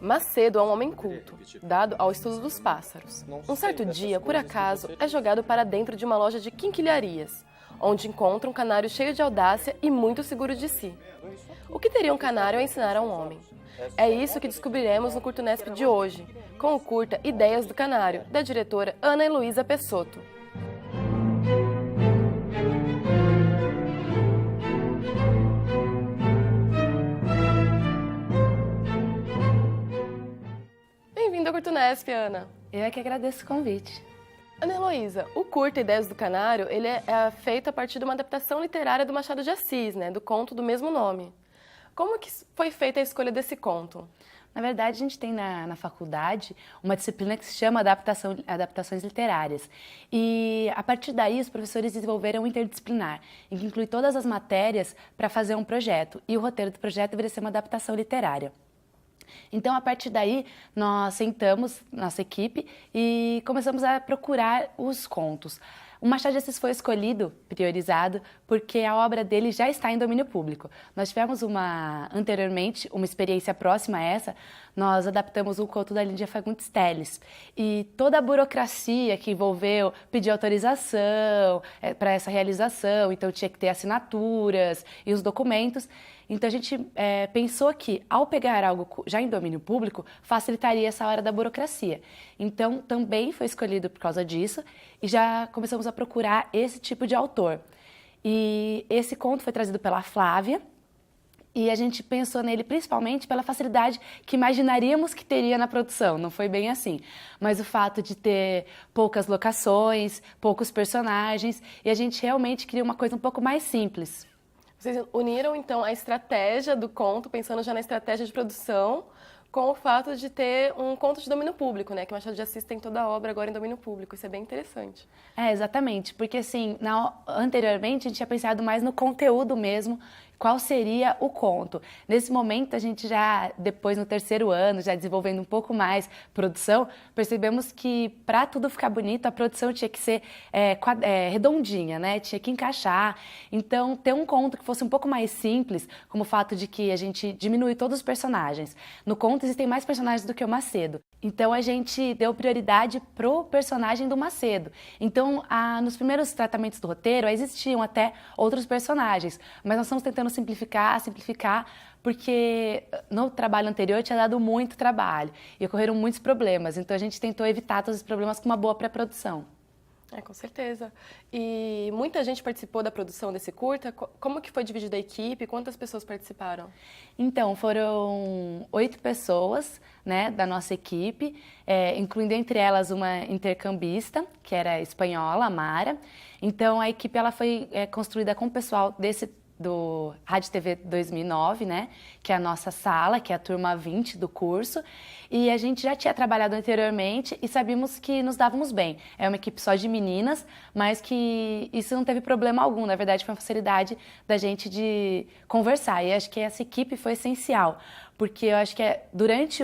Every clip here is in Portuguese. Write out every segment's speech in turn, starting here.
Macedo é um homem culto, dado ao estudo dos pássaros. Um certo dia, por acaso, é jogado para dentro de uma loja de quinquilharias, onde encontra um canário cheio de audácia e muito seguro de si. O que teria um canário a ensinar a um homem? É isso que descobriremos no Curto Nesp de hoje, com o curta Ideias do Canário, da diretora Ana Heloísa Pessotto. Bem-vinda ao Curto Nesp, Ana. Eu é que agradeço o convite. Ana Heloísa, o curta Ideias do Canário, ele é feito a partir de uma adaptação literária do Machado de Assis, do conto do mesmo nome. Como que foi feita a escolha desse conto? Na verdade, a gente tem na faculdade uma disciplina que se chama adaptações literárias. E, a partir daí, os professores desenvolveram um interdisciplinar, em que inclui todas as matérias para fazer um projeto. E o roteiro do projeto deveria ser uma adaptação literária. Então, a partir daí, nós sentamos, nossa equipe, e começamos a procurar os contos. O Machado de Assis foi escolhido, priorizado, porque a obra dele já está em domínio público. Nós tivemos anteriormente, uma experiência próxima a essa, nós adaptamos o conto da Lídia Fagundes Telles. E toda a burocracia que envolveu pedir autorização para essa realização, então tinha que ter assinaturas e os documentos. Então a gente pensou que, ao pegar algo já em domínio público, facilitaria essa hora da burocracia. Então também foi escolhido por causa disso e já começamos a procurar esse tipo de autor. E esse conto foi trazido pela Flávia e a gente pensou nele principalmente pela facilidade que imaginaríamos que teria na produção. Não foi bem assim, mas o fato de ter poucas locações, poucos personagens, e a gente realmente queria uma coisa um pouco mais simples. Vocês uniram, então, a estratégia do conto, pensando já na estratégia de produção, com o fato de ter um conto de domínio público, que o Machado de Assis tem toda a obra agora em domínio público. Isso é bem interessante. Exatamente, porque assim, anteriormente a gente tinha pensado mais no conteúdo mesmo, qual seria o conto. Nesse momento, a gente já, depois no terceiro ano, já desenvolvendo um pouco mais produção, percebemos que para tudo ficar bonito, a produção tinha que ser redondinha, tinha que encaixar. Então, ter um conto que fosse um pouco mais simples, como o fato de que a gente diminui todos os personagens. No conto existem mais personagens do que o Macedo. Então, a gente deu prioridade pro personagem do Macedo. Então, nos primeiros tratamentos do roteiro, existiam até outros personagens, mas nós estamos tentando simplificar, porque no trabalho anterior tinha dado muito trabalho e ocorreram muitos problemas. Então, a gente tentou evitar todos os problemas com uma boa pré-produção. Com certeza. E muita gente participou da produção desse curta. Como que foi dividida a equipe? Quantas pessoas participaram? Então, foram 8 pessoas, da nossa equipe, incluindo entre elas uma intercambista, que era espanhola, a Mara. Então, a equipe ela foi construída com o pessoal do Rádio TV 2009, que é a nossa sala, que é a turma 20 do curso, e a gente já tinha trabalhado anteriormente e sabíamos que nos dávamos bem. É uma equipe só de meninas, mas que isso não teve problema algum, na verdade foi uma facilidade da gente de conversar, e acho que essa equipe foi essencial, porque eu acho que durante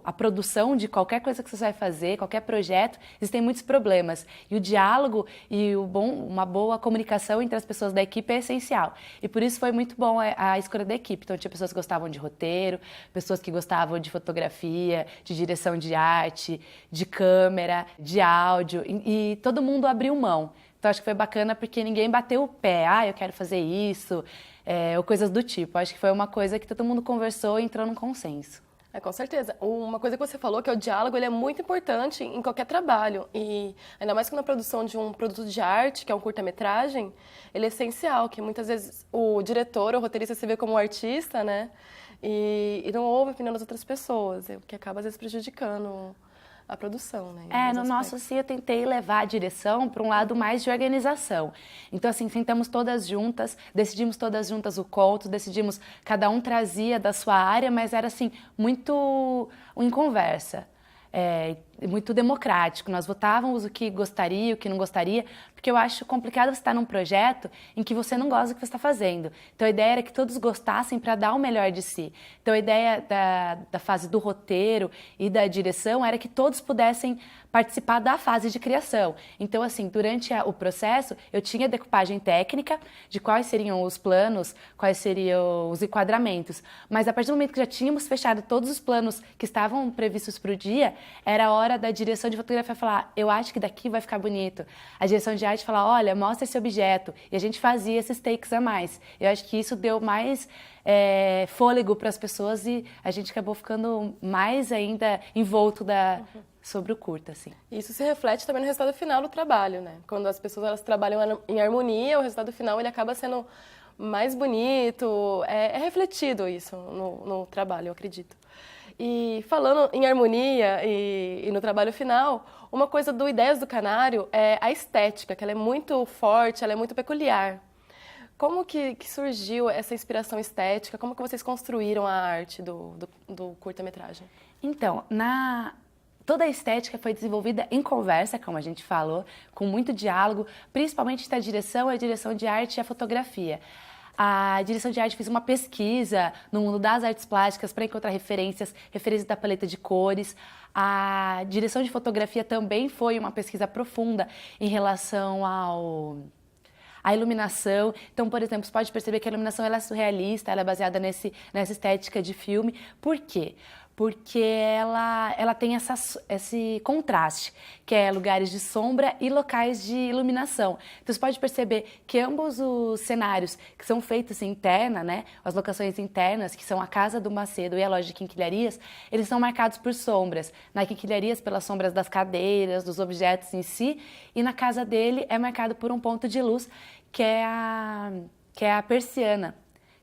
a produção de qualquer coisa que você vai fazer, qualquer projeto, existem muitos problemas. E o diálogo e uma boa comunicação entre as pessoas da equipe é essencial. E por isso foi muito bom a escolha da equipe. Então tinha pessoas que gostavam de roteiro, pessoas que gostavam de fotografia, de direção de arte, de câmera, de áudio, e todo mundo abriu mão. Então acho que foi bacana porque ninguém bateu o pé, eu quero fazer isso, ou coisas do tipo. Acho que foi uma coisa que todo mundo conversou e entrou num consenso. Com certeza. Uma coisa que você falou, que é o diálogo, ele é muito importante em qualquer trabalho. E ainda mais que na produção de um produto de arte, que é um curta-metragem, ele é essencial, que muitas vezes o diretor, o roteirista se vê como um artista, e não ouve a opinião das outras pessoas, o que acaba, às vezes, prejudicando a produção, No nosso, eu tentei levar a direção para um lado mais de organização. Então, assim, sentamos todas juntas, decidimos todas juntas o conto, cada um trazia da sua área, mas era, assim, muito em conversa. muito democrático. Nós votávamos o que gostaria, o que não gostaria, porque eu acho complicado você estar num projeto em que você não gosta do que você está fazendo. Então a ideia era que todos gostassem para dar o melhor de si. Então a ideia da fase do roteiro e da direção era que todos pudessem participar da fase de criação. Então, assim, durante o processo, eu tinha decupagem técnica de quais seriam os planos, quais seriam os enquadramentos. Mas a partir do momento que já tínhamos fechado todos os planos que estavam previstos para o dia, era a hora da direção de fotografia falar, eu acho que daqui vai ficar bonito. A direção de arte falar, olha, mostra esse objeto. E a gente fazia esses takes a mais. Eu acho que isso deu mais fôlego para as pessoas e a gente acabou ficando mais ainda envolto sobre o curta, assim. Isso se reflete também no resultado final do trabalho, né? Quando as pessoas elas trabalham em harmonia, o resultado final ele acaba sendo mais bonito, é refletido isso no trabalho, eu acredito. E falando em harmonia e no trabalho final, uma coisa do Ideias do Canário é a estética, que ela é muito forte, ela é muito peculiar. Como que surgiu essa inspiração estética? Como que vocês construíram a arte do curta-metragem? Então, toda a estética foi desenvolvida em conversa, como a gente falou, com muito diálogo, principalmente da direção, a direção de arte e a fotografia. A direção de arte fez uma pesquisa no mundo das artes plásticas para encontrar referências da paleta de cores. A direção de fotografia também foi uma pesquisa profunda em relação à iluminação. Então, por exemplo, você pode perceber que a iluminação ela é surrealista, ela é baseada nessa estética de filme. Por quê? Porque ela tem esse contraste, que é lugares de sombra e locais de iluminação. Então você pode perceber que ambos os cenários que são feitos em interna, né, as locações internas, que são a casa do Macedo e a loja de quinquilharias, eles são marcados por sombras. Na quinquilharias, pelas sombras das cadeiras, dos objetos em si, e na casa dele é marcado por um ponto de luz, que é a persiana,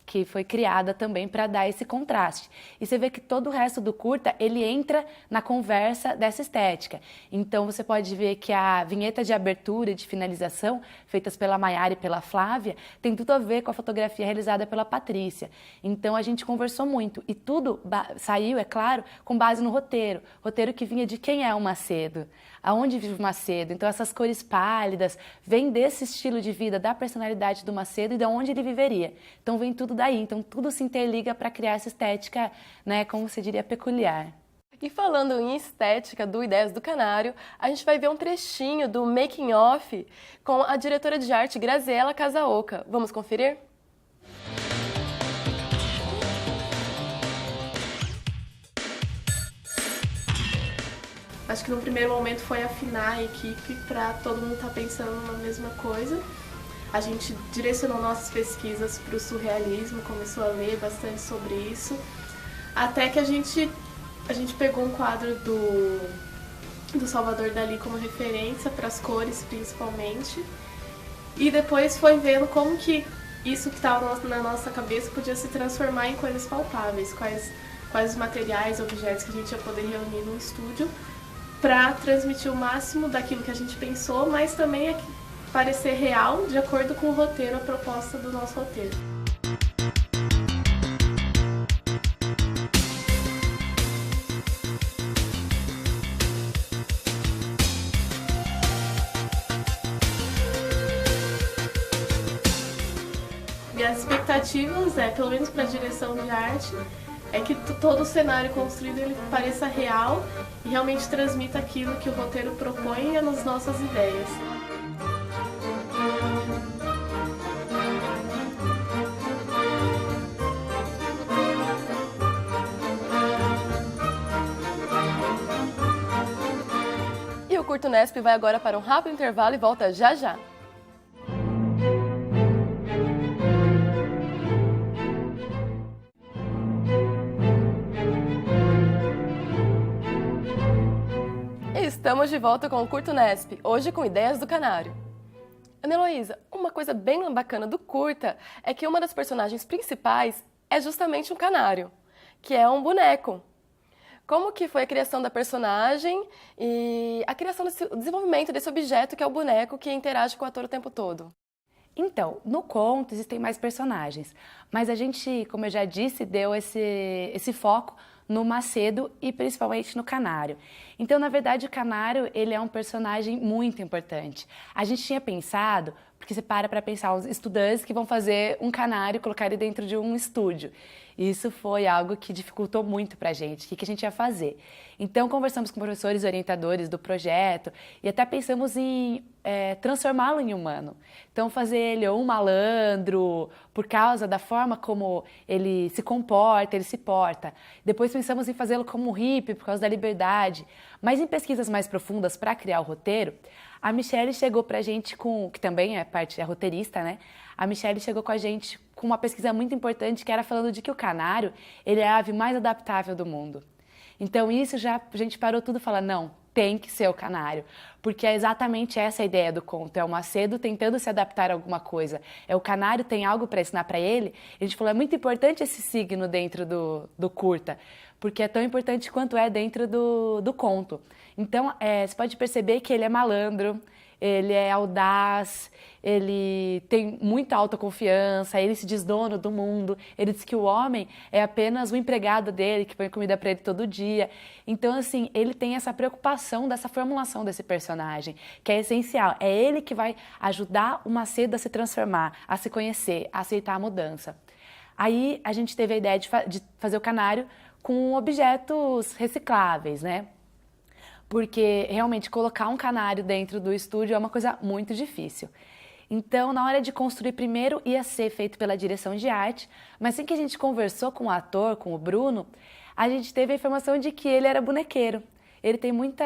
que foi criada também para dar esse contraste. E você vê que todo o resto do curta, ele entra na conversa dessa estética. Então você pode ver que a vinheta de abertura e de finalização, feitas pela Maiara e pela Flávia, tem tudo a ver com a fotografia realizada pela Patrícia. Então a gente conversou muito e tudo saiu, é claro, com base no roteiro. Roteiro que vinha de quem é o Macedo, aonde vive o Macedo. Então essas cores pálidas vêm desse estilo de vida, da personalidade do Macedo e de onde ele viveria. Então vem tudo daí, então tudo se interliga para criar essa estética, né, como você diria, peculiar. E falando em estética do Ideias do Canário, a gente vai ver um trechinho do making of com a diretora de arte Graziela Casaoka. Vamos conferir? Acho que no primeiro momento foi afinar a equipe para todo mundo estar pensando na mesma coisa. A gente direcionou nossas pesquisas para o surrealismo, começou a ler bastante sobre isso, até que a gente pegou um quadro do Salvador Dalí como referência para as cores, principalmente, e depois foi vendo como que isso que estava na nossa cabeça podia se transformar em coisas palpáveis, quais os materiais, objetos que a gente ia poder reunir no estúdio para transmitir o máximo daquilo que a gente pensou, mas também parecer real, de acordo com o roteiro, a proposta do nosso roteiro. E as expectativas, pelo menos para a direção de arte, é que todo o cenário construído ele pareça real e realmente transmita aquilo que o roteiro propõe nas nossas ideias. E o Curto Nesp vai agora para um rápido intervalo e volta já já. Estamos de volta com o Curto Nesp, hoje com Ideias do Canário. Ana Heloísa, uma coisa bem bacana do curta é que uma das personagens principais é justamente um canário, que é um boneco. Como que foi a criação da personagem e a criação o desenvolvimento desse objeto que é o boneco que interage com o ator o tempo todo? Então, no conto existem mais personagens, mas a gente, como eu já disse, deu esse foco no Macedo e principalmente no Canário. Então, na verdade, o Canário ele é um personagem muito importante. A gente tinha pensado, porque você para pensar, os estudantes que vão fazer um canário e colocar ele dentro de um estúdio. Isso foi algo que dificultou muito para a gente, o que a gente ia fazer. Então, conversamos com professores orientadores do projeto e até pensamos em transformá-lo em humano. Então, fazer ele um malandro, por causa da forma como ele se comporta, ele se porta. Depois pensamos em fazê-lo como um hippie, por causa da liberdade. Mas em pesquisas mais profundas para criar o roteiro, a Michelle chegou para a gente que também é roteirista, né? A Michelle chegou com a gente com uma pesquisa muito importante que era falando de que o canário, ele é a ave mais adaptável do mundo. Então isso já a gente parou tudo e falou, não, tem que ser o canário, porque é exatamente essa a ideia do conto, é o Macedo tentando se adaptar a alguma coisa, é o canário tem algo para ensinar para ele, a gente falou, é muito importante esse signo dentro do curta, porque é tão importante quanto é dentro do conto. Então, você pode perceber que ele é malandro, ele é audaz, ele tem muita autoconfiança, ele se diz dono do mundo, ele diz que o homem é apenas o empregado dele, que põe comida para ele todo dia. Então, assim, ele tem essa preocupação dessa formulação desse personagem, que é essencial. É ele que vai ajudar o Macedo a se transformar, a se conhecer, a aceitar a mudança. Aí, a gente teve a ideia de fazer o canário com objetos recicláveis, né? Porque realmente colocar um canário dentro do estúdio é uma coisa muito difícil. Então, na hora de construir, primeiro ia ser feito pela direção de arte, mas assim que a gente conversou com o ator, com o Bruno, a gente teve a informação de que ele era bonequeiro. Ele tem muito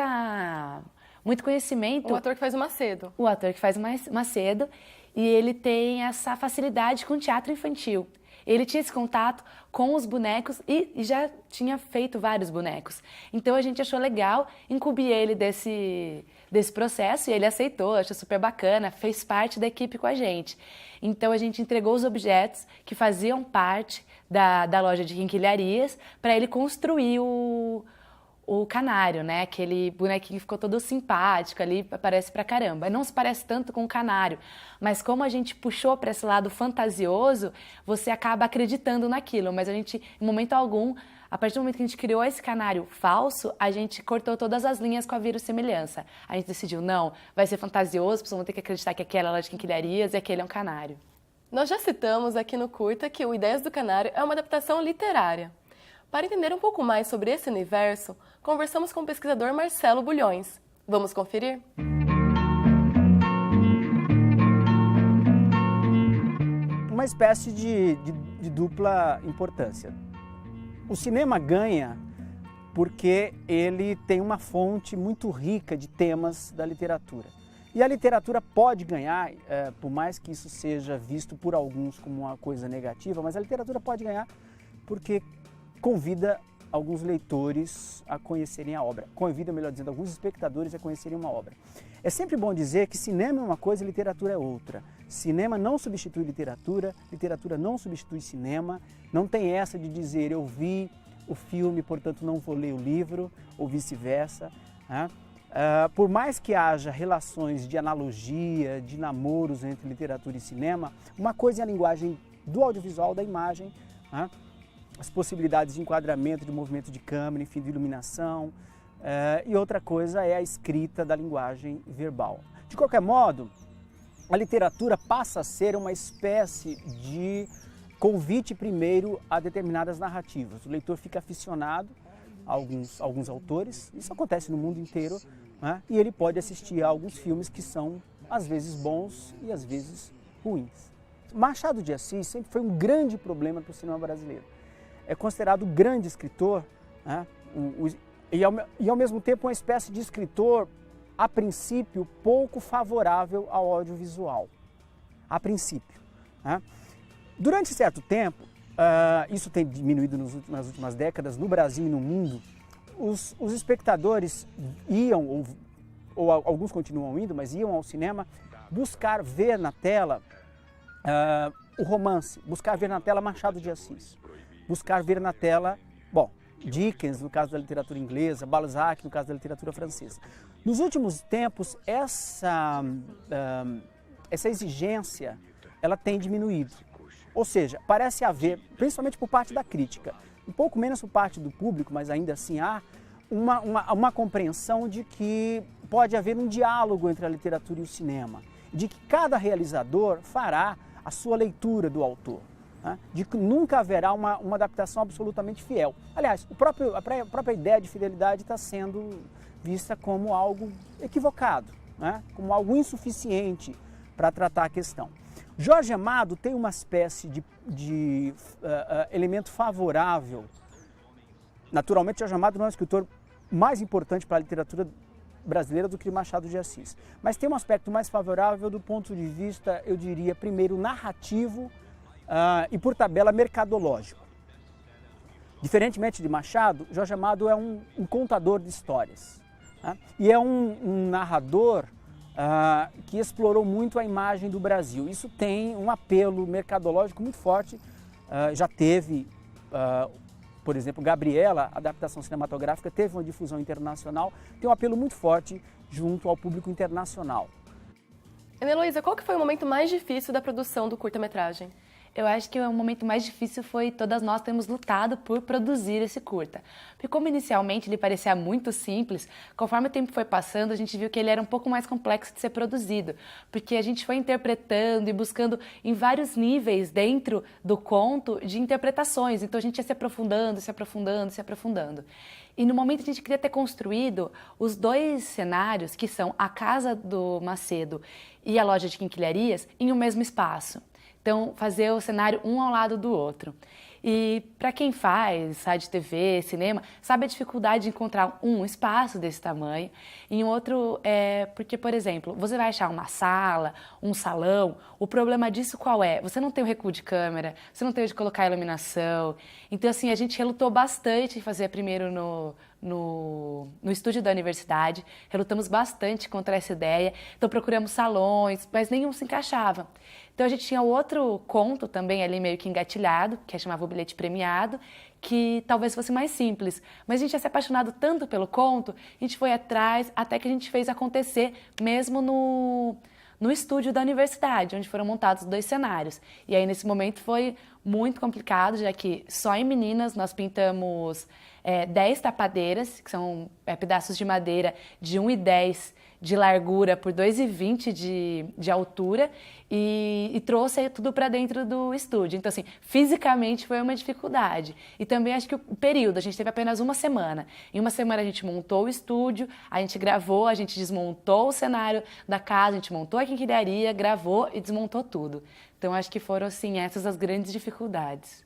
conhecimento. O ator que faz o Macedo. O ator que faz o Macedo, e ele tem essa facilidade com teatro infantil. Ele tinha esse contato com os bonecos e já tinha feito vários bonecos. Então a gente achou legal incumbir ele desse processo e ele aceitou, achou super bacana, fez parte da equipe com a gente. Então a gente entregou os objetos que faziam parte da loja de quinquilharias para ele construir o canário, né? Aquele bonequinho que ficou todo simpático ali, parece pra caramba. Não se parece tanto com o canário, mas como a gente puxou para esse lado fantasioso, você acaba acreditando naquilo. Mas a gente, em momento algum, a partir do momento que a gente criou esse canário falso, a gente cortou todas as linhas com a verossimilhança. A gente decidiu, não, vai ser fantasioso, as pessoas vão ter que acreditar que aquela é a loja de quinquilharias e aquele é um canário. Nós já citamos aqui no curta que o Ideias do Canário é uma adaptação literária. Para entender um pouco mais sobre esse universo, conversamos com o pesquisador Marcelo Bulhões. Vamos conferir? Uma espécie de dupla importância. O cinema ganha porque ele tem uma fonte muito rica de temas da literatura. E a literatura pode ganhar, por mais que isso seja visto por alguns como uma coisa negativa, mas a literatura pode ganhar porque convida alguns leitores a conhecerem a obra, convida, melhor dizendo, alguns espectadores a conhecerem uma obra. É sempre bom dizer que cinema é uma coisa e literatura é outra. Cinema não substitui literatura não substitui cinema, não tem essa de dizer eu vi o filme, portanto não vou ler o livro, ou vice-versa. Né? Por mais que haja relações de analogia, de namoros entre literatura e cinema, uma coisa é a linguagem do audiovisual, da imagem, né? As possibilidades de enquadramento, de movimento de câmera, enfim, de iluminação, e outra coisa é a escrita da linguagem verbal. De qualquer modo, a literatura passa a ser uma espécie de convite primeiro a determinadas narrativas. O leitor fica aficionado a alguns autores, isso acontece no mundo inteiro, né? E ele pode assistir a alguns filmes que são, às vezes, bons e às vezes ruins. Machado de Assis sempre foi um grande problema para o cinema brasileiro. É considerado um grande escritor, né? E ao mesmo tempo uma espécie de escritor, a princípio, pouco favorável ao audiovisual, a princípio. Né? Durante certo tempo, isso tem diminuído nas últimas décadas, no Brasil e no mundo, os espectadores iam, ou alguns continuam indo, mas iam ao cinema, buscar ver na tela o romance, buscar ver na tela Machado de Assis. Buscar ver na tela, Dickens, no caso da literatura inglesa, Balzac, no caso da literatura francesa. Nos últimos tempos, essa exigência ela tem diminuído. Ou seja, parece haver, principalmente por parte da crítica, um pouco menos por parte do público, mas ainda assim há uma compreensão de que pode haver um diálogo entre a literatura e o cinema, de que cada realizador fará a sua leitura do autor, né? De que nunca haverá uma adaptação absolutamente fiel. Aliás, a própria ideia de fidelidade está sendo vista como algo equivocado, né? Como algo insuficiente para tratar a questão. Jorge Amado tem uma espécie de elemento favorável. Naturalmente, Jorge Amado não é um escritor mais importante para a literatura brasileira do que Machado de Assis. Mas tem um aspecto mais favorável do ponto de vista, eu diria, primeiro narrativo e por tabela mercadológico. Diferentemente de Machado, Jorge Amado é um contador de histórias, né? E é um narrador que explorou muito a imagem do Brasil. Isso tem um apelo mercadológico muito forte, já teve... Por exemplo, Gabriela, a adaptação cinematográfica, teve uma difusão internacional, tem um apelo muito forte junto ao público internacional. Ana Heloísa, qual que foi o momento mais difícil da produção do curta-metragem? Eu acho que o momento mais difícil foi todas nós termos lutado por produzir esse curta. Porque como inicialmente ele parecia muito simples, conforme o tempo foi passando, a gente viu que ele era um pouco mais complexo de ser produzido. Porque a gente foi interpretando e buscando em vários níveis dentro do conto de interpretações. Então a gente ia se aprofundando, se aprofundando, se aprofundando. E no momento a gente queria ter construído os 2 cenários, que são a casa do Macedo e a loja de quinquilharias, em um mesmo espaço. Então, fazer o cenário um ao lado do outro. E para quem faz rádio, TV, cinema, sabe a dificuldade de encontrar um espaço desse tamanho e um outro porque, por exemplo, você vai achar uma sala, um salão, o problema disso qual é? Você não tem o recuo de câmera, você não tem onde colocar a iluminação. Então, assim, a gente relutou bastante em fazer primeiro no estúdio da universidade, relutamos bastante contra essa ideia, então procuramos salões, mas nenhum se encaixava. Então a gente tinha outro conto também ali meio que engatilhado, que chamava O Bilhete Premiado, que talvez fosse mais simples, mas a gente tinha se apaixonado tanto pelo conto, a gente foi atrás até que a gente fez acontecer mesmo no estúdio da universidade, onde foram montados 2 cenários. E aí nesse momento foi muito complicado, já que só em Meninas nós pintamos 10 tapadeiras, que são pedaços de madeira de 1,10 de largura por 2,20 de altura e trouxe tudo para dentro do estúdio. Então, assim, fisicamente foi uma dificuldade. E também acho que o período, a gente teve apenas uma semana. Em uma semana a gente montou o estúdio, a gente gravou, a gente desmontou o cenário da casa, a gente montou a quinquilharia, gravou e desmontou tudo. Então, acho que foram, assim, essas as grandes dificuldades.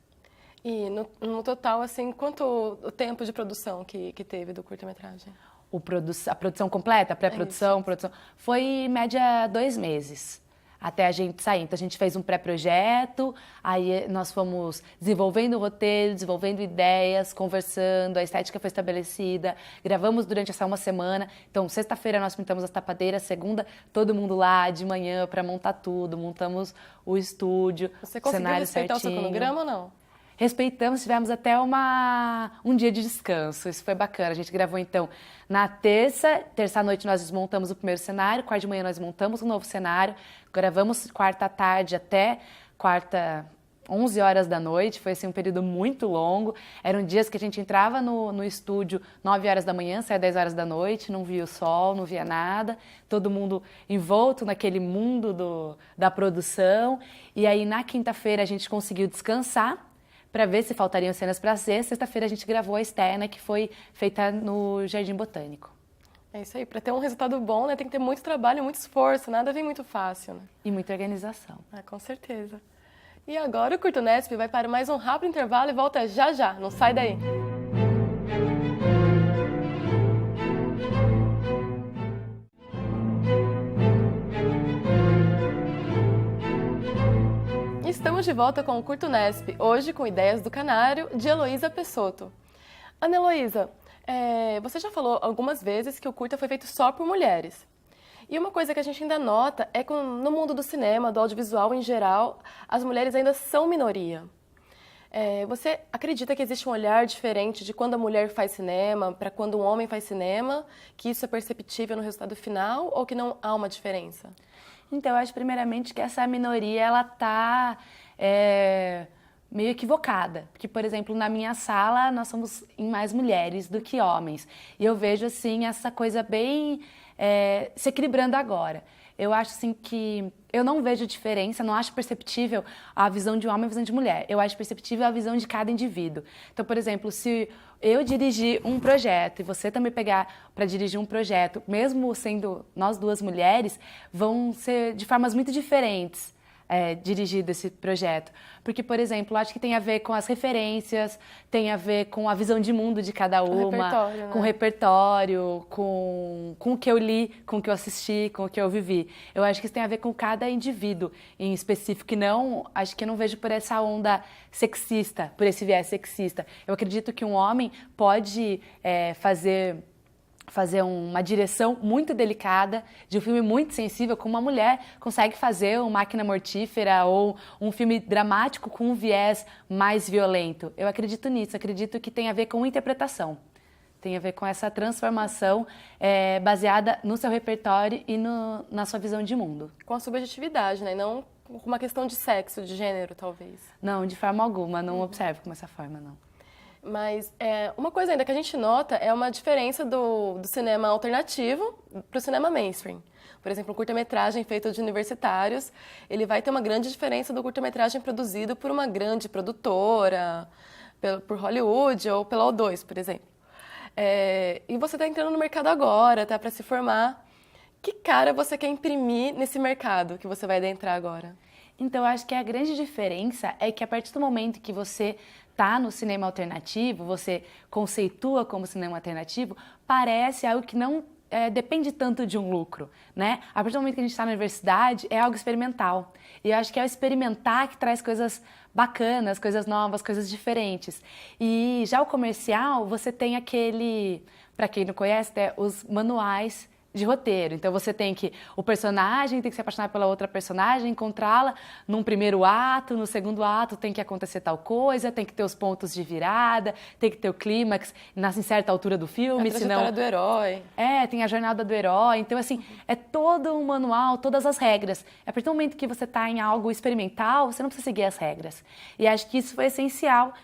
E no total, assim, quanto o tempo de produção que teve do curta-metragem? A produção completa, a pré-produção, produção, foi em média 2 meses até a gente sair. Então a gente fez um pré-projeto, aí nós fomos desenvolvendo o roteiro, desenvolvendo ideias, conversando, a estética foi estabelecida, gravamos durante essa uma semana. Então sexta-feira nós pintamos as tapadeiras, segunda todo mundo lá de manhã para montar tudo, montamos o estúdio, Você conseguiu respeitar certinho. O seu cronograma ou não? Respeitamos, tivemos até um dia de descanso, isso foi bacana. A gente gravou então na terça-noite nós desmontamos o primeiro cenário, quarta de manhã nós montamos um novo cenário, gravamos quarta à tarde até quarta, 11 horas da noite, foi assim um período muito longo. Eram dias que a gente entrava no estúdio 9 horas da manhã, saia 10 horas da noite, não via o sol, não via nada, todo mundo envolto naquele mundo da produção. E aí na quinta-feira a gente conseguiu descansar, para ver se faltariam cenas para ser. Sexta-feira a gente gravou a externa, que foi feita no Jardim Botânico. É isso aí, para ter um resultado bom, né, tem que ter muito trabalho, muito esforço, nada vem muito fácil, né? E muita organização. Com certeza. E agora o Curta Unesp vai para mais um rápido intervalo e volta já já, não sai daí. Estamos de volta com o Curta Unesp, hoje com ideias do Canário, de Heloísa Pessotto. Ana Heloísa, você já falou algumas vezes que o curta foi feito só por mulheres. E uma coisa que a gente ainda nota é que no mundo do cinema, do audiovisual em geral, as mulheres ainda são minoria. Você acredita que existe um olhar diferente de quando a mulher faz cinema para quando um homem faz cinema, que isso é perceptível no resultado final ou que não há uma diferença? Então, eu acho primeiramente que essa minoria, ela tá meio equivocada. Porque, por exemplo, na minha sala, nós somos mais mulheres do que homens. E eu vejo, assim, essa coisa bem se equilibrando agora. Eu acho, assim, que eu não vejo diferença, não acho perceptível a visão de um homem e a visão de mulher. Eu acho perceptível a visão de cada indivíduo. Então, por exemplo, se eu dirigir um projeto e você também pegar para dirigir um projeto, mesmo sendo nós duas mulheres, vão ser de formas muito diferentes dirigido esse projeto. Porque, por exemplo, acho que tem a ver com as referências, tem a ver com a visão de mundo de cada uma, com o repertório, com o que eu li, com o que eu assisti, com o que eu vivi. Eu acho que isso tem a ver com cada indivíduo em específico, e não, acho que eu não vejo por essa onda sexista, por esse viés sexista. Eu acredito que um homem pode fazer uma direção muito delicada, de um filme muito sensível, como uma mulher consegue fazer uma Máquina Mortífera ou um filme dramático com um viés mais violento. Eu acredito nisso, acredito que tem a ver com interpretação. Tem a ver com essa transformação baseada no seu repertório e na sua visão de mundo. Com a subjetividade, né? Não com uma questão de sexo, de gênero, talvez. Não, de forma alguma, não observo como essa forma, não. Mas uma coisa ainda que a gente nota é uma diferença do cinema alternativo para o cinema mainstream. Por exemplo, um curta-metragem feito de universitários, ele vai ter uma grande diferença do curta-metragem produzido por uma grande produtora, por Hollywood ou pela O2, por exemplo. E você está entrando no mercado agora, tá para se formar. Que cara você quer imprimir nesse mercado que você vai adentrar agora? Então, eu acho que a grande diferença é que a partir do momento que você está no cinema alternativo, você conceitua como cinema alternativo, parece algo que não depende tanto de um lucro, né? A partir do momento que a gente está na universidade, é algo experimental. E eu acho que é o experimentar que traz coisas bacanas, coisas novas, coisas diferentes. E já o comercial, você tem aquele, para quem não conhece, os manuais de roteiro. Então você tem que, o personagem tem que se apaixonar pela outra personagem, encontrá-la num primeiro ato, no segundo ato tem que acontecer tal coisa, tem que ter os pontos de virada, tem que ter o clímax em certa altura do filme, a trajetória do herói. Tem a jornada do herói. Então, assim, é todo um manual, todas as regras. A partir do momento que você está em algo experimental, você não precisa seguir as regras. E acho que isso foi essencial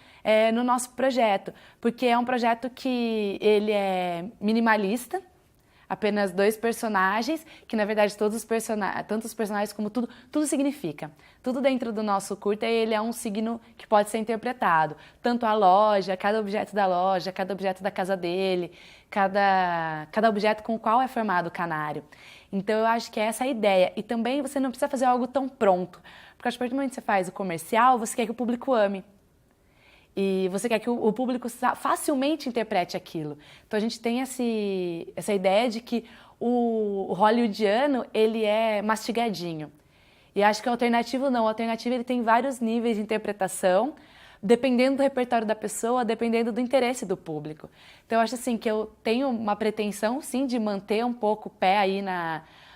no nosso projeto, porque é um projeto que ele é minimalista, apenas 2 personagens, que na verdade tanto os personagens como tudo significa. Tudo dentro do nosso curta, ele é um signo que pode ser interpretado. Tanto a loja, cada objeto da loja, cada objeto da casa dele, cada objeto com o qual é formado o canário. Então eu acho que é essa a ideia. E também você não precisa fazer algo tão pronto, porque a partir do momento que você faz o comercial, você quer que o público ame. E você quer que o público facilmente interprete aquilo. Então a gente tem essa ideia de que o hollywoodiano, ele é mastigadinho. E acho que o alternativo não. O alternativo ele tem vários níveis de interpretação, dependendo do repertório da pessoa, dependendo do interesse do público. Então eu acho assim que eu tenho uma pretensão, sim, de manter um pouco o pé aí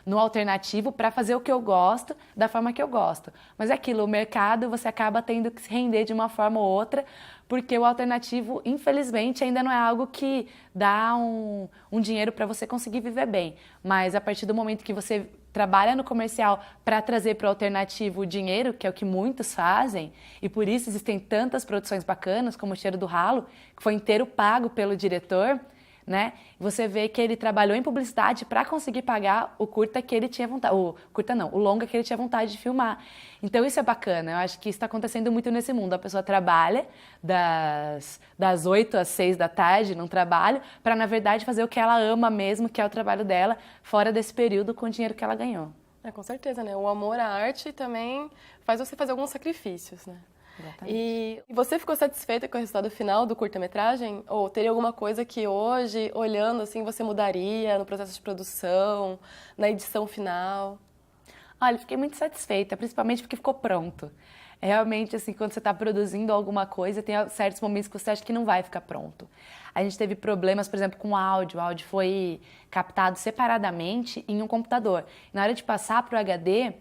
no alternativo para fazer o que eu gosto, da forma que eu gosto. Mas é aquilo, o mercado você acaba tendo que se render de uma forma ou outra, porque o alternativo, infelizmente, ainda não é algo que dá um dinheiro para você conseguir viver bem. Mas a partir do momento que você trabalha no comercial para trazer para o alternativo o dinheiro, que é o que muitos fazem, e por isso existem tantas produções bacanas, como O Cheiro do Ralo, que foi inteiro pago pelo diretor, né? Você vê que ele trabalhou em publicidade para conseguir pagar o curta que ele tinha vontade, o longa que ele tinha vontade de filmar. Então isso é bacana, eu acho que isso está acontecendo muito nesse mundo. A pessoa trabalha das 8 às 6 da tarde num trabalho para, na verdade, fazer o que ela ama mesmo, que é o trabalho dela, fora desse período com o dinheiro que ela ganhou. Com certeza, né? O amor à arte também faz você fazer alguns sacrifícios, né? Exatamente. E você ficou satisfeita com o resultado final do curta-metragem? Ou teria alguma coisa que hoje, olhando assim, você mudaria no processo de produção, na edição final? Olha, fiquei muito satisfeita, principalmente porque ficou pronto. Realmente, assim, quando você está produzindo alguma coisa, tem certos momentos que você acha que não vai ficar pronto. A gente teve problemas, por exemplo, com o áudio. O áudio foi captado separadamente em um computador. Na hora de passar para o HD,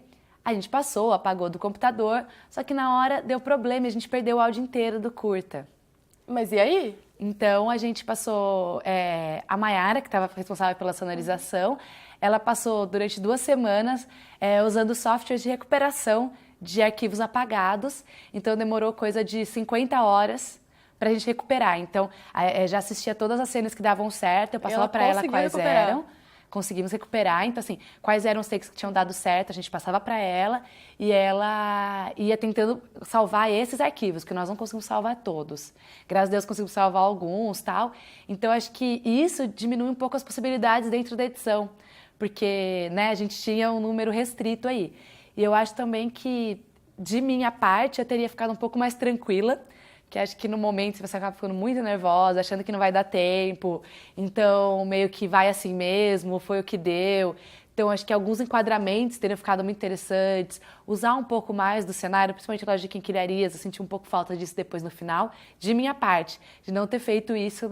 a gente passou, apagou do computador, só que na hora deu problema e a gente perdeu o áudio inteiro do curta. Mas e aí? Então, a gente passou... a Mayara, que estava responsável pela sonorização, ela passou durante 2 semanas usando softwares de recuperação de arquivos apagados. Então, demorou coisa de 50 horas para a gente recuperar. Então, já assistia todas as cenas que davam certo, eu passava para ela quais eram. Conseguimos recuperar, então assim, quais eram os takes que tinham dado certo, a gente passava para ela e ela ia tentando salvar esses arquivos, que nós não conseguimos salvar todos. Graças a Deus conseguimos salvar alguns, tal. Então acho que isso diminui um pouco as possibilidades dentro da edição, porque, né, a gente tinha um número restrito aí. E eu acho também que, de minha parte, eu teria ficado um pouco mais tranquila, que acho que no momento você acaba ficando muito nervosa, achando que não vai dar tempo, então meio que vai assim mesmo, foi o que deu. Então acho que alguns enquadramentos teriam ficado muito interessantes, usar um pouco mais do cenário, principalmente loja de quinquilharias, eu senti um pouco falta disso depois no final, de minha parte, de não ter feito isso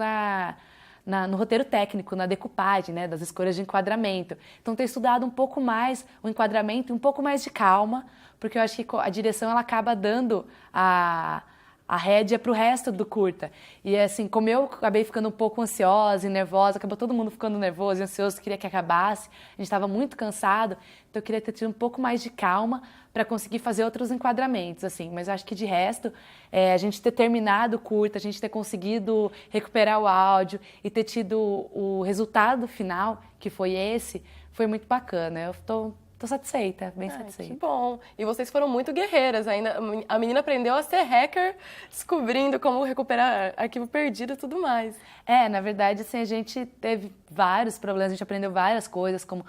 no roteiro técnico, na decupagem, né, das escolhas de enquadramento. Então ter estudado um pouco mais o enquadramento, um pouco mais de calma, porque eu acho que a direção ela acaba dando a rédea para o resto do curta. E assim, como eu acabei ficando um pouco ansiosa e nervosa, acabou todo mundo ficando nervoso e ansioso, queria que acabasse, a gente estava muito cansado, então eu queria ter tido um pouco mais de calma para conseguir fazer outros enquadramentos, assim. Mas eu acho que de resto, a gente ter terminado o curta, a gente ter conseguido recuperar o áudio e ter tido o resultado final, que foi esse, foi muito bacana. Eu tô satisfeita, bem satisfeita. Que bom. E vocês foram muito guerreiras ainda. A menina aprendeu a ser hacker, descobrindo como recuperar arquivo perdido e tudo mais. Na verdade, assim, a gente teve vários problemas, a gente aprendeu várias coisas, como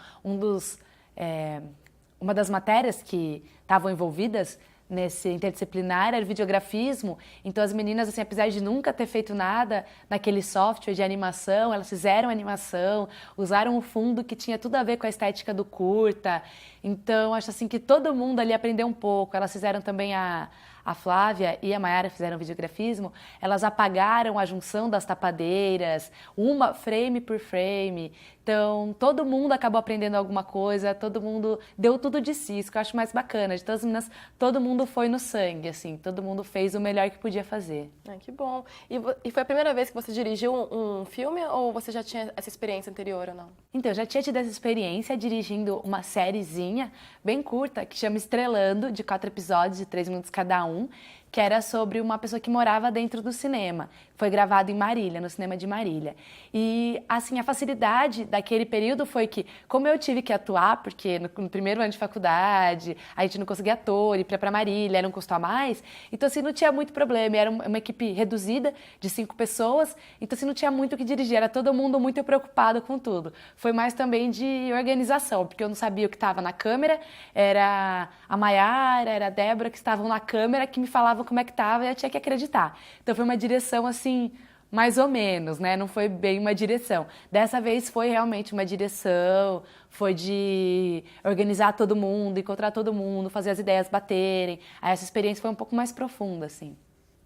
uma das matérias que estavam envolvidas nesse interdisciplinar era videografismo, então as meninas, assim, apesar de nunca ter feito nada naquele software de animação, elas fizeram animação, usaram um fundo que tinha tudo a ver com a estética do curta, então acho assim que todo mundo ali aprendeu um pouco. Elas fizeram também a Flávia e a Mayara fizeram videografismo, elas apagaram a junção das tapadeiras, uma frame por frame. Então, todo mundo acabou aprendendo alguma coisa, todo mundo deu tudo de si, isso que eu acho mais bacana. De todas as meninas, todo mundo foi no sangue, assim, todo mundo fez o melhor que podia fazer. Que bom. E foi a primeira vez que você dirigiu um filme ou você já tinha essa experiência anterior ou não? Então, eu já tinha tido essa experiência dirigindo uma sériezinha bem curta, que chama Estrelando, de 4 episódios, de 3 minutos cada um, que era sobre uma pessoa que morava dentro do cinema. Foi gravado em Marília, no cinema de Marília. E, assim, a facilidade daquele período foi que, como eu tive que atuar, porque no primeiro ano de faculdade, a gente não conseguia ator, ir para Marília, era um custo a mais, então, assim, não tinha muito problema. Era uma equipe reduzida, de 5 pessoas, então, assim, não tinha muito o que dirigir, era todo mundo muito preocupado com tudo. Foi mais também de organização, porque eu não sabia o que estava na câmera, era a Mayara, era a Débora que estavam na câmera, que me falavam como é que estava e eu tinha que acreditar. Então foi uma direção assim, mais ou menos, né? Não foi bem uma direção. Dessa vez foi realmente uma direção, foi de organizar todo mundo, encontrar todo mundo, fazer as ideias baterem. Aí essa experiência foi um pouco mais profunda, assim.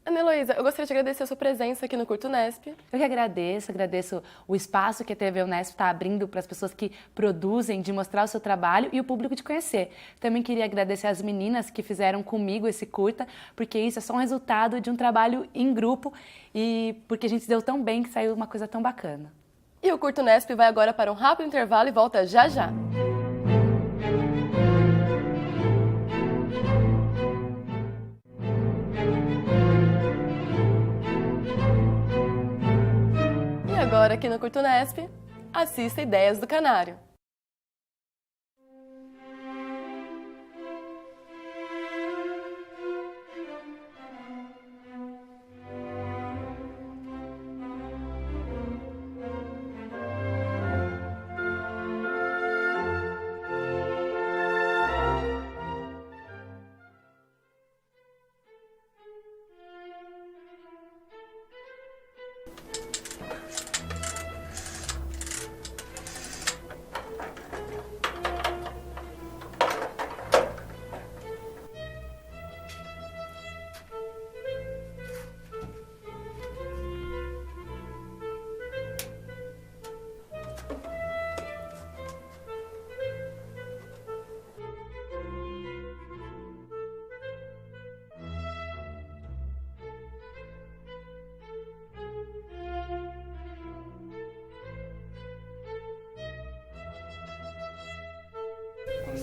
Ana Heloísa, eu gostaria de agradecer a sua presença aqui no Curto Unesp. Eu que agradeço o espaço que a TV Unesp está abrindo para as pessoas que produzem, de mostrar o seu trabalho e o público de conhecer. Também queria agradecer as meninas que fizeram comigo esse curta, porque isso é só um resultado de um trabalho em grupo e porque a gente se deu tão bem que saiu uma coisa tão bacana. E o Curto Unesp vai agora para um rápido intervalo e volta já já. Agora aqui no Curto Unesp, assista Ideias do Canário.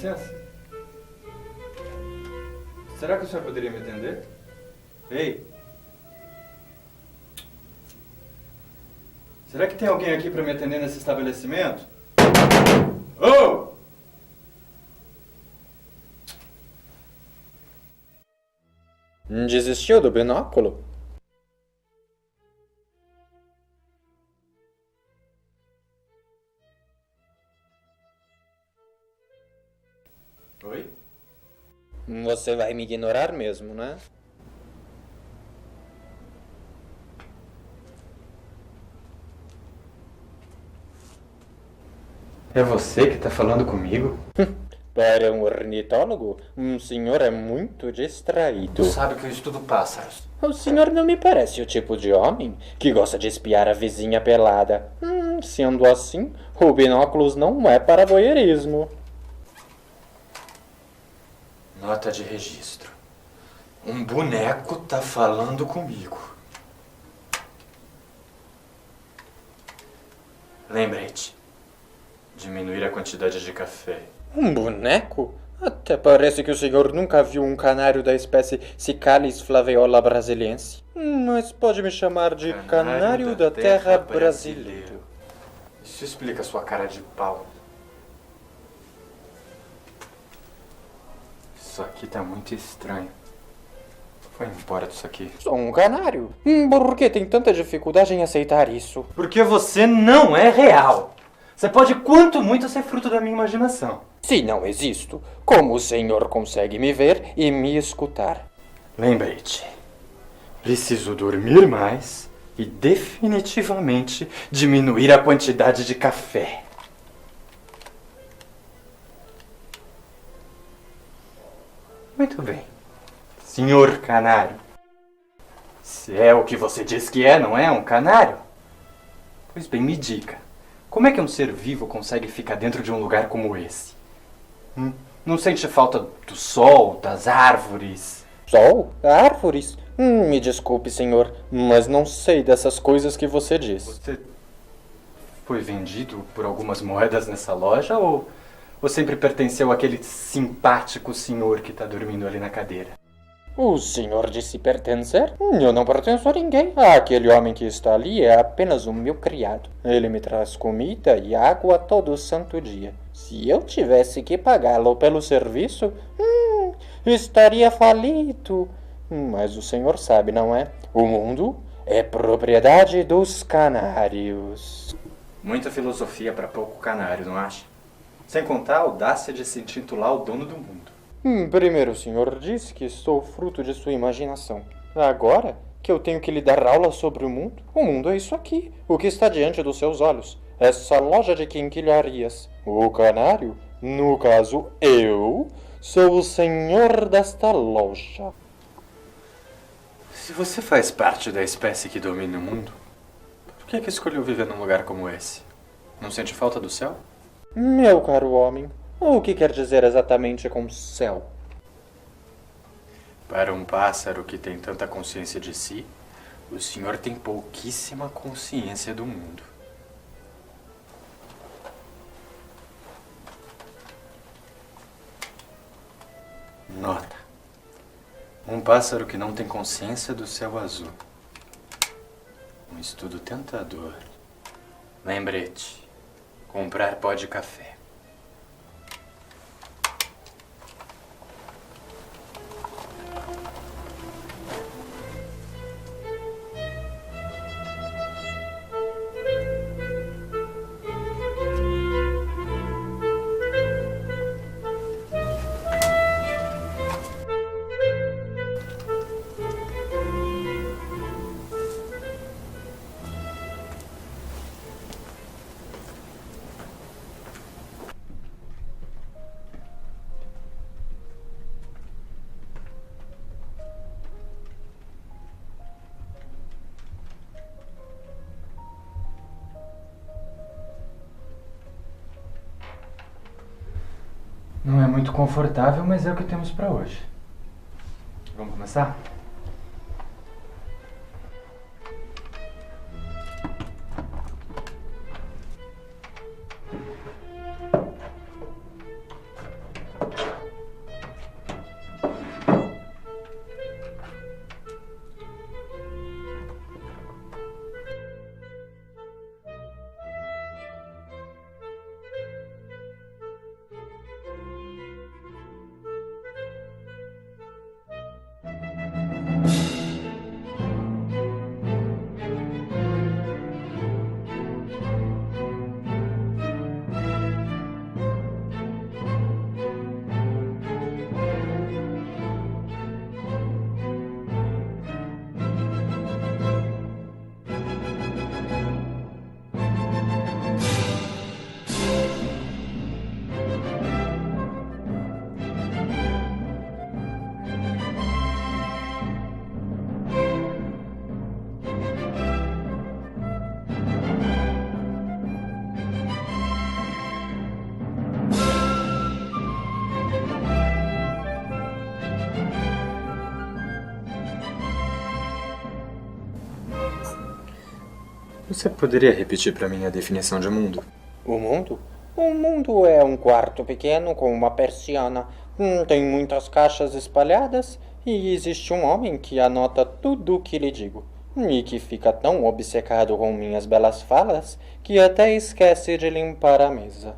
licença. Será que o senhor poderia me atender? Ei! Será que tem alguém aqui para me atender nesse estabelecimento? Oh! Desistiu do binóculo? Oi? Você vai me ignorar mesmo, né? É você que está falando comigo? Para um ornitólogo, um senhor é muito distraído. Tu sabe que eu estudo pássaros. O senhor não me parece o tipo de homem que gosta de espiar a vizinha pelada. Sendo assim, o binóculos não é para voyeurismo. Nota de registro. Um boneco tá falando comigo. Lembrete. Diminuir a quantidade de café. Um boneco? Até parece que o senhor nunca viu um canário da espécie Cicalis flaveola brasiliense. Mas pode me chamar de canário da terra brasileiro. Isso explica sua cara de pau. Isso aqui tá muito estranho. Vai embora disso aqui. Sou um canário. Por que tem tanta dificuldade em aceitar isso? Porque você não é real. Você pode, quanto muito, ser fruto da minha imaginação. Se não existo, como o senhor consegue me ver e me escutar? Lembrete. Preciso dormir mais e definitivamente diminuir a quantidade de café. Muito bem. Senhor canário. Se é o que você diz que é, não é um canário? Pois bem, me diga. Como é que um ser vivo consegue ficar dentro de um lugar como esse? Não sente falta do sol, das árvores? Sol? Árvores? Me desculpe, senhor, mas não sei dessas coisas que você diz. Você foi vendido por algumas moedas nessa loja ou sempre pertenceu àquele simpático senhor que está dormindo ali na cadeira? O senhor disse pertencer? Eu não pertenço a ninguém. Aquele homem que está ali é apenas o meu criado. Ele me traz comida e água todo santo dia. Se eu tivesse que pagá-lo pelo serviço, estaria falido. Mas o senhor sabe, não é? O mundo é propriedade dos canários. Muita filosofia para pouco canário, não acha? Sem contar a audácia de se intitular o dono do mundo. Primeiro o senhor disse que sou fruto de sua imaginação. Agora que eu tenho que lhe dar aula sobre o mundo é isso aqui, o que está diante dos seus olhos. Essa loja de quinquilharias. O canário, no caso eu, sou o senhor desta loja. Se você faz parte da espécie que domina o mundo, por que escolheu viver num lugar como esse? Não sente falta do céu? Meu caro homem, o que quer dizer exatamente com céu? Para um pássaro que tem tanta consciência de si, o senhor tem pouquíssima consciência do mundo. Nota. Um pássaro que não tem consciência do céu azul. Um estudo tentador. Lembrete. Comprar pó de café. Não é muito confortável, mas é o que temos para hoje. Vamos começar? Você poderia repetir para mim a definição de mundo? O mundo? O mundo é um quarto pequeno com uma persiana. Tem muitas caixas espalhadas e existe um homem que anota tudo o que lhe digo. E que fica tão obcecado com minhas belas falas que até esquece de limpar a mesa.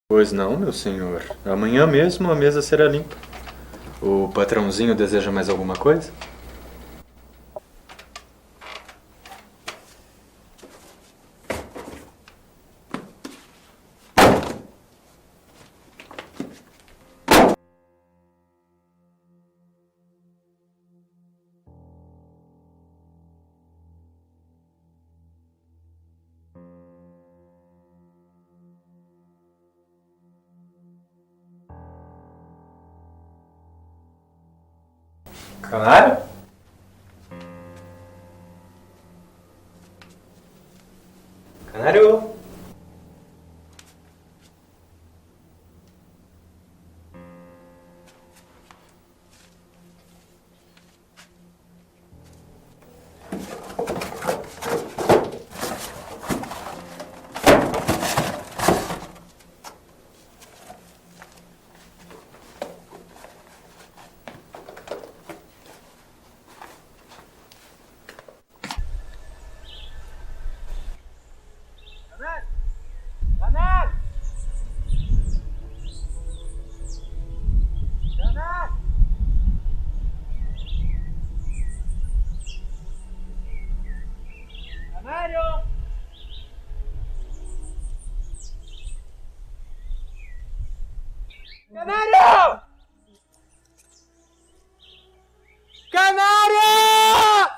Pois não, meu senhor. Amanhã mesmo a mesa será limpa. O patrãozinho deseja mais alguma coisa? Canário? Canário? Canário! Canário!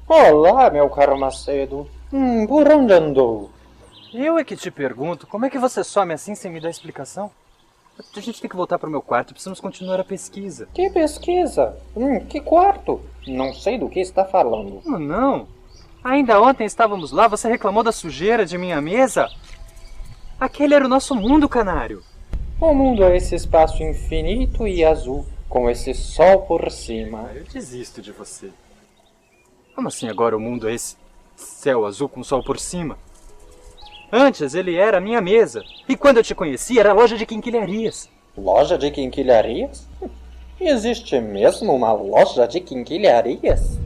Olá, meu caro Macedo. Por onde andou? Eu é que te pergunto, como é que você some assim sem me dar explicação? A gente tem que voltar para o meu quarto, precisamos continuar a pesquisa. Que pesquisa? Que quarto? Não sei do que está falando. Como não? Ainda ontem estávamos lá, você reclamou da sujeira de minha mesa? Aquele era o nosso mundo, Canário. O mundo é esse espaço infinito e azul, com esse sol por cima. Eu desisto de você. Como assim agora o mundo é esse céu azul com sol por cima? Antes ele era a minha mesa. E quando eu te conheci era a loja de quinquilharias. Loja de quinquilharias? Existe mesmo uma loja de quinquilharias?